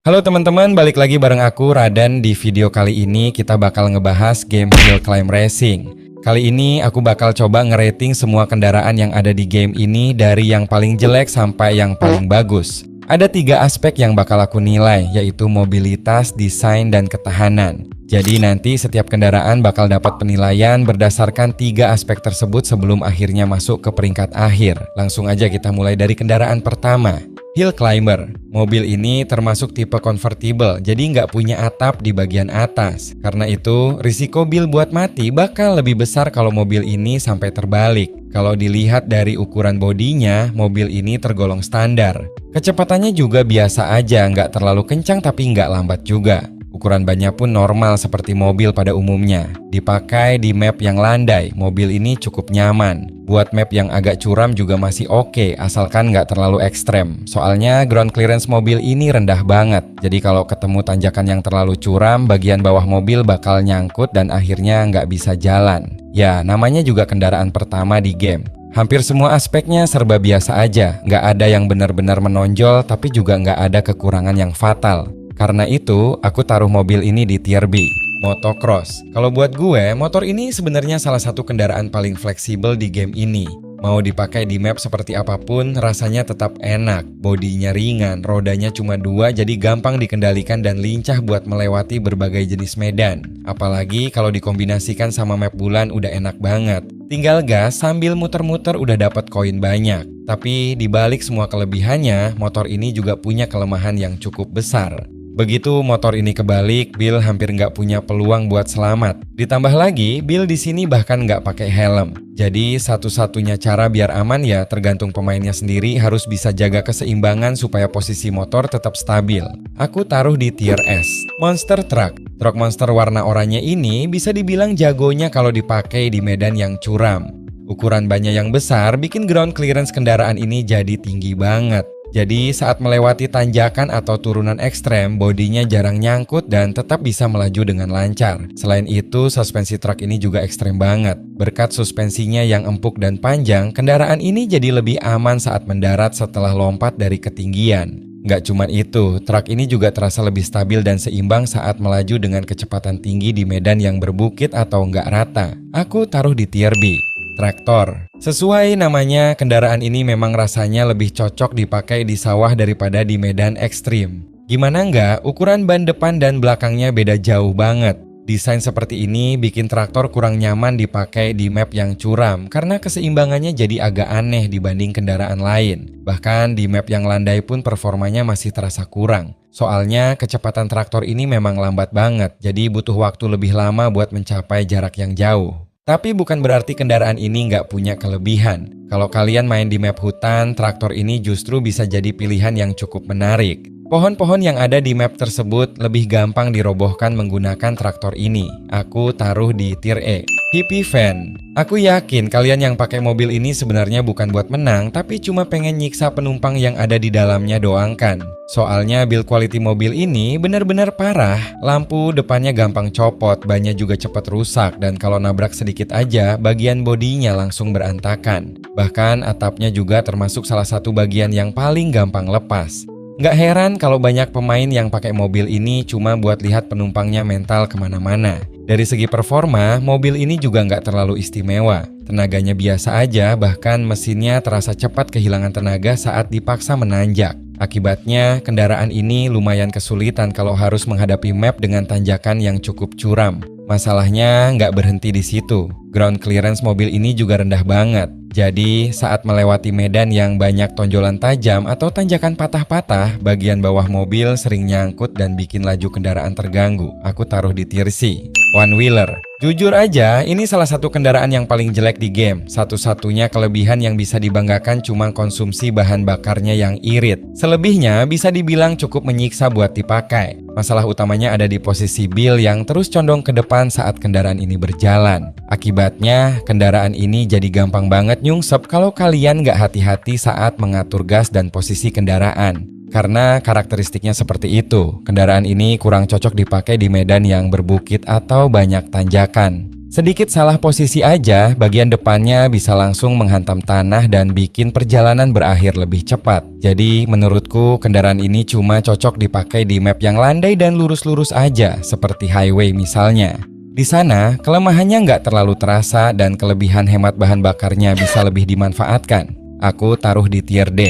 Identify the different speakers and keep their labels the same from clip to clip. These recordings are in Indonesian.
Speaker 1: Halo teman-teman, balik lagi bareng aku Radan. Di video kali ini kita bakal ngebahas game Hill Climb Racing. Kali ini aku bakal coba ngerating semua kendaraan yang ada di game ini dari yang paling jelek sampai yang paling bagus. Ada 3 aspek yang bakal aku nilai, yaitu mobilitas, desain, dan ketahanan. Jadi nanti setiap kendaraan bakal dapat penilaian berdasarkan 3 aspek tersebut sebelum akhirnya masuk ke peringkat akhir. Langsung aja kita mulai dari kendaraan pertama. Hill Climber. Mobil ini termasuk tipe convertible, jadi nggak punya atap di bagian atas. Karena itu, risiko Bill buat mati bakal lebih besar kalau mobil ini sampai terbalik. Kalau dilihat dari ukuran bodinya, mobil ini tergolong standar. Kecepatannya juga biasa aja, nggak terlalu kencang tapi nggak lambat juga. Ukuran bannya pun normal seperti mobil pada umumnya. Dipakai di map yang landai, mobil ini cukup nyaman. Buat map yang agak curam juga masih oke, asalkan nggak terlalu ekstrem. Soalnya ground clearance mobil ini rendah banget. Jadi kalau ketemu tanjakan yang terlalu curam, bagian bawah mobil bakal nyangkut dan akhirnya nggak bisa jalan. Ya, namanya juga kendaraan pertama di game. Hampir semua aspeknya serba biasa aja. Nggak ada yang benar-benar menonjol, tapi juga nggak ada kekurangan yang fatal. Karena itu, aku taruh mobil ini di tier B, motocross. Kalau buat gue, motor ini sebenarnya salah satu kendaraan paling fleksibel di game ini. Mau dipakai di map seperti apapun, rasanya tetap enak. Bodinya ringan, rodanya cuma 2, jadi gampang dikendalikan dan lincah buat melewati berbagai jenis medan. Apalagi kalau dikombinasikan sama map bulan udah enak banget. Tinggal gas sambil muter-muter udah dapat koin banyak. Tapi dibalik semua kelebihannya, motor ini juga punya kelemahan yang cukup besar. Begitu motor ini kebalik, Bill hampir nggak punya peluang buat selamat. Ditambah lagi, Bill di sini bahkan nggak pakai helm. Jadi satu-satunya cara biar aman ya tergantung pemainnya sendiri harus bisa jaga keseimbangan supaya posisi motor tetap stabil. Aku taruh di tier S. Monster Truck. Truk monster warna oranye ini bisa dibilang jagonya kalau dipakai di medan yang curam. Ukuran bannya yang besar bikin ground clearance kendaraan ini jadi tinggi banget. Jadi saat melewati tanjakan atau turunan ekstrem, bodinya jarang nyangkut dan tetap bisa melaju dengan lancar. Selain itu, suspensi truk ini juga ekstrem banget. Berkat suspensinya yang empuk dan panjang, kendaraan ini jadi lebih aman saat mendarat setelah lompat dari ketinggian. Nggak cuma itu, truk ini juga terasa lebih stabil dan seimbang saat melaju dengan kecepatan tinggi di medan yang berbukit atau nggak rata. Aku taruh di tier B. Traktor. Sesuai namanya, kendaraan ini memang rasanya lebih cocok dipakai di sawah daripada di medan ekstrim. Gimana nggak, ukuran ban depan dan belakangnya beda jauh banget. Desain seperti ini bikin traktor kurang nyaman dipakai di map yang curam karena keseimbangannya jadi agak aneh dibanding kendaraan lain. Bahkan di map yang landai pun performanya masih terasa kurang. Soalnya kecepatan traktor ini memang lambat banget, jadi butuh waktu lebih lama buat mencapai jarak yang jauh. Tapi bukan berarti kendaraan ini nggak punya kelebihan. Kalau kalian main di map hutan, traktor ini justru bisa jadi pilihan yang cukup menarik. Pohon-pohon yang ada di map tersebut lebih gampang dirobohkan menggunakan traktor ini. Aku taruh di tier E. Hippie Van. Aku yakin kalian yang pakai mobil ini sebenarnya bukan buat menang, tapi cuma pengen nyiksa penumpang yang ada di dalamnya doangkan. Soalnya build quality mobil ini benar-benar parah. Lampu depannya gampang copot, bannya juga cepat rusak, dan kalau nabrak sedikit aja, bagian bodinya langsung berantakan. Bahkan atapnya juga termasuk salah satu bagian yang paling gampang lepas. Nggak heran kalau banyak pemain yang pakai mobil ini cuma buat lihat penumpangnya mental kemana-mana. Dari segi performa, mobil ini juga nggak terlalu istimewa. Tenaganya biasa aja, bahkan mesinnya terasa cepat kehilangan tenaga saat dipaksa menanjak. Akibatnya, kendaraan ini lumayan kesulitan kalau harus menghadapi map dengan tanjakan yang cukup curam. Masalahnya nggak berhenti di situ. Ground clearance mobil ini juga rendah banget. Jadi, saat melewati medan yang banyak tonjolan tajam atau tanjakan patah-patah, bagian bawah mobil sering nyangkut dan bikin laju kendaraan terganggu. Aku taruh di tier C. One wheeler. Jujur aja, ini salah satu kendaraan yang paling jelek di game. Satu-satunya kelebihan yang bisa dibanggakan cuma konsumsi bahan bakarnya yang irit. Selebihnya bisa dibilang cukup menyiksa buat dipakai. Masalah utamanya ada di posisi Bill yang terus condong ke depan saat kendaraan ini berjalan. Akibatnya, kendaraan ini jadi gampang banget nyungsep kalau kalian nggak hati-hati saat mengatur gas dan posisi kendaraan. Karena karakteristiknya seperti itu, kendaraan ini kurang cocok dipakai di medan yang berbukit atau banyak tanjakan. Sedikit salah posisi aja, bagian depannya bisa langsung menghantam tanah dan bikin perjalanan berakhir lebih cepat. Jadi menurutku kendaraan ini cuma cocok dipakai di map yang landai dan lurus-lurus aja, seperti highway misalnya. Di sana, kelemahannya nggak terlalu terasa dan kelebihan hemat bahan bakarnya bisa lebih dimanfaatkan. Aku taruh di tier D.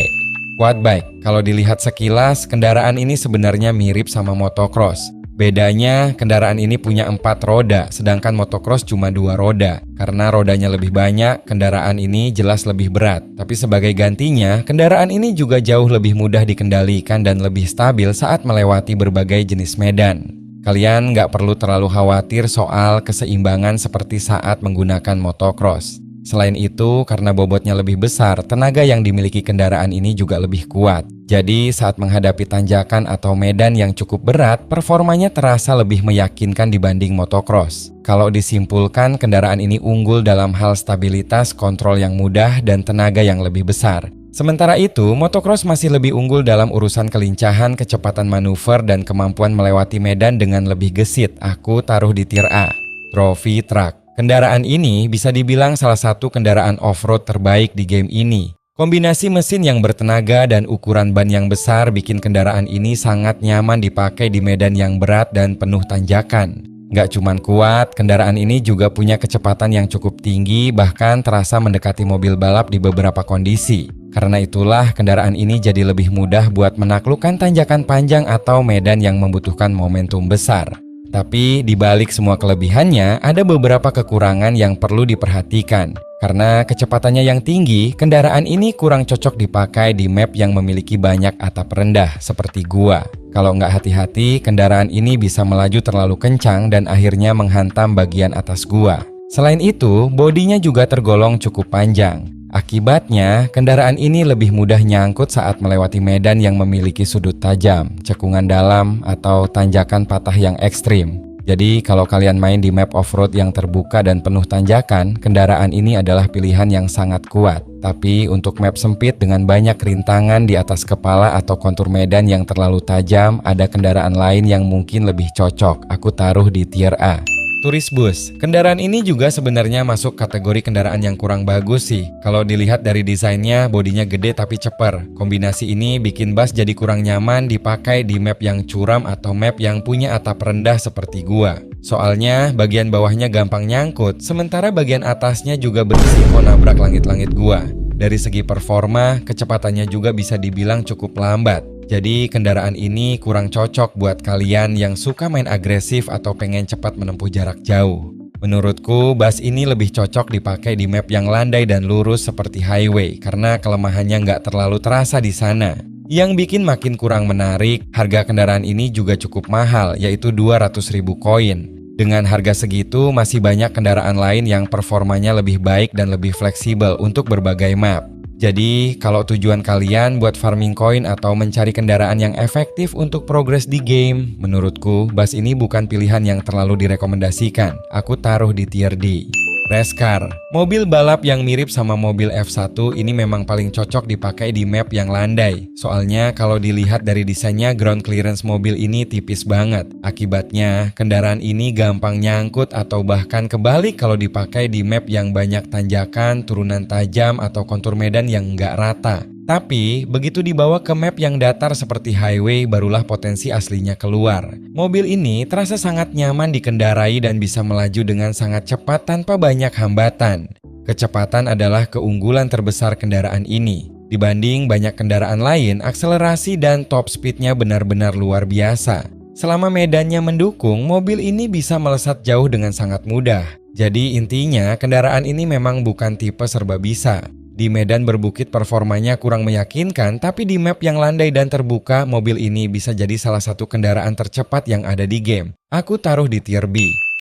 Speaker 1: Quad bike, kalau dilihat sekilas, kendaraan ini sebenarnya mirip sama motocross. Bedanya, kendaraan ini punya 4 roda, sedangkan motocross cuma 2 roda. Karena rodanya lebih banyak, kendaraan ini jelas lebih berat. Tapi sebagai gantinya, kendaraan ini juga jauh lebih mudah dikendalikan dan lebih stabil saat melewati berbagai jenis medan. Kalian nggak perlu terlalu khawatir soal keseimbangan seperti saat menggunakan motocross. Selain itu, karena bobotnya lebih besar, tenaga yang dimiliki kendaraan ini juga lebih kuat. Jadi, saat menghadapi tanjakan atau medan yang cukup berat, performanya terasa lebih meyakinkan dibanding motocross. Kalau disimpulkan, kendaraan ini unggul dalam hal stabilitas, kontrol yang mudah, dan tenaga yang lebih besar. Sementara itu, motocross masih lebih unggul dalam urusan kelincahan, kecepatan manuver, dan kemampuan melewati medan dengan lebih gesit. Aku taruh di tier A. Trophy Truck. Kendaraan ini bisa dibilang salah satu kendaraan off-road terbaik di game ini. Kombinasi mesin yang bertenaga dan ukuran ban yang besar bikin kendaraan ini sangat nyaman dipakai di medan yang berat dan penuh tanjakan. Nggak cuman kuat, kendaraan ini juga punya kecepatan yang cukup tinggi, bahkan terasa mendekati mobil balap di beberapa kondisi. Karena itulah kendaraan ini jadi lebih mudah buat menaklukkan tanjakan panjang atau medan yang membutuhkan momentum besar. Tapi di balik semua kelebihannya, ada beberapa kekurangan yang perlu diperhatikan. Karena kecepatannya yang tinggi, kendaraan ini kurang cocok dipakai di map yang memiliki banyak atap rendah, seperti gua. Kalau nggak hati-hati, kendaraan ini bisa melaju terlalu kencang dan akhirnya menghantam bagian atas gua. Selain itu, bodinya juga tergolong cukup panjang. Akibatnya, kendaraan ini lebih mudah nyangkut saat melewati medan yang memiliki sudut tajam, cekungan dalam, atau tanjakan patah yang ekstrim. Jadi, kalau kalian main di map off-road yang terbuka dan penuh tanjakan, kendaraan ini adalah pilihan yang sangat kuat. Tapi, untuk map sempit dengan banyak rintangan di atas kepala atau kontur medan yang terlalu tajam, ada kendaraan lain yang mungkin lebih cocok. Aku taruh di tier A. Tourist Bus. Kendaraan ini juga sebenarnya masuk kategori kendaraan yang kurang bagus sih. Kalau dilihat dari desainnya, bodinya gede tapi ceper. Kombinasi ini bikin bus jadi kurang nyaman dipakai di map yang curam atau map yang punya atap rendah seperti gua. Soalnya bagian bawahnya gampang nyangkut, sementara bagian atasnya juga berisiko nabrak langit-langit gua. Dari segi performa, kecepatannya juga bisa dibilang cukup lambat. Jadi kendaraan ini kurang cocok buat kalian yang suka main agresif atau pengen cepat menempuh jarak jauh. Menurutku, bus ini lebih cocok dipakai di map yang landai dan lurus seperti highway karena kelemahannya nggak terlalu terasa di sana. Yang bikin makin kurang menarik, harga kendaraan ini juga cukup mahal, yaitu 200.000 koin. Dengan harga segitu, masih banyak kendaraan lain yang performanya lebih baik dan lebih fleksibel untuk berbagai map. Jadi, kalau tujuan kalian buat farming koin atau mencari kendaraan yang efektif untuk progres di game, menurutku bus ini bukan pilihan yang terlalu direkomendasikan. Aku taruh di tier D. Race Car. Mobil balap yang mirip sama mobil F1 ini memang paling cocok dipakai di map yang landai. Soalnya kalau dilihat dari desainnya, ground clearance mobil ini tipis banget. Akibatnya, kendaraan ini gampang nyangkut atau bahkan kebalik kalau dipakai di map yang banyak tanjakan, turunan tajam, atau kontur medan yang nggak rata. Tapi, begitu dibawa ke map yang datar seperti highway, barulah potensi aslinya keluar. Mobil ini terasa sangat nyaman dikendarai dan bisa melaju dengan sangat cepat tanpa banyak hambatan. Kecepatan adalah keunggulan terbesar kendaraan ini. Dibanding banyak kendaraan lain, akselerasi dan top speednya benar-benar luar biasa. Selama medannya mendukung, mobil ini bisa melesat jauh dengan sangat mudah. Jadi intinya, kendaraan ini memang bukan tipe serba bisa. Di medan berbukit performanya kurang meyakinkan, tapi di map yang landai dan terbuka, mobil ini bisa jadi salah satu kendaraan tercepat yang ada di game. Aku taruh di tier B.